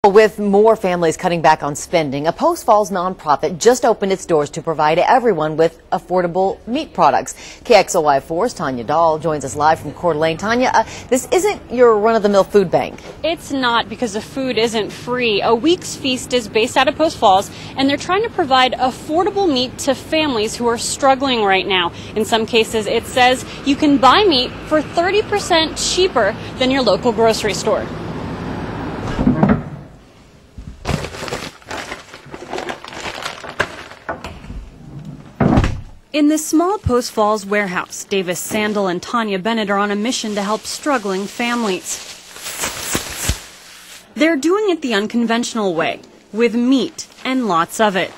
With more families cutting back on spending, a Post Falls nonprofit just opened its doors to provide everyone with affordable meat products. KXLY4's Tania Dall joins us live from Coeur d'Alene. Tania, this isn't your run-of-the-mill food bank. It's not, because the food isn't free. A week's feast is based out of Post Falls, and they're trying to provide affordable meat to families who are struggling right now. In some cases, it says you can buy meat for 30% cheaper than your local grocery store. In this small Post Falls warehouse, Davis Sandel and Tanya Bennett are on a mission to help struggling families. They're doing it the unconventional way, with meat and lots of it.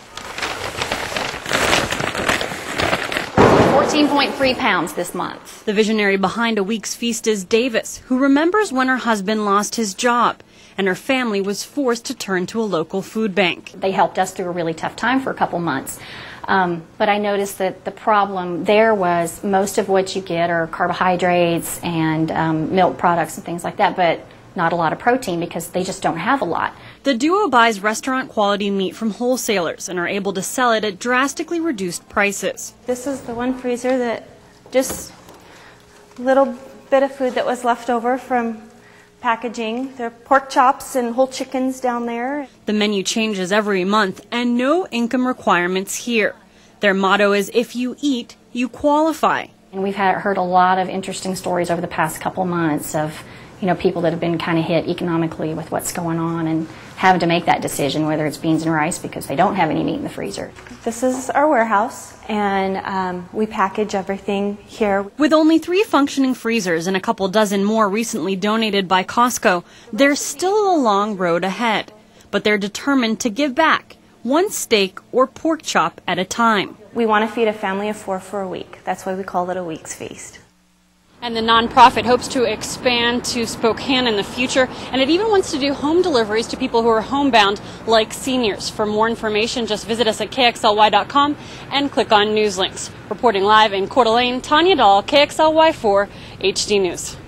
14.3 pounds this month. The visionary behind a week's feast is Davis, who remembers when her husband lost his job and her family was forced to turn to a local food bank. They helped us through a really tough time for a couple months. But I noticed that the problem there was most of what you get are carbohydrates and milk products and things like that, but not a lot of protein because they just don't have a lot. The duo buys restaurant quality meat from wholesalers and are able to sell it at drastically reduced prices. This is the one freezer that just a little bit of food that was left over from packaging. There are pork chops and whole chickens down there. The menu changes every month and no income requirements here. Their motto is, if you eat, you qualify. And we've heard a lot of interesting stories over the past couple months of people that have been kind of hit economically with what's going on and having to make that decision, whether it's beans and rice because they don't have any meat in the freezer. This is our warehouse, and we package everything here. With only 3 functioning freezers and a couple dozen more recently donated by Costco, there's still a long road ahead. But they're determined to give back, one steak or pork chop at a time. We want to feed a family of 4 for a week. That's why we call it a week's feast. And the nonprofit hopes to expand to Spokane in the future, and it even wants to do home deliveries to people who are homebound, like seniors. For more information, just visit us at KXLY.com and click on News Links. Reporting live in Coeur d'Alene, Tania Dall, KXLY4 HD News.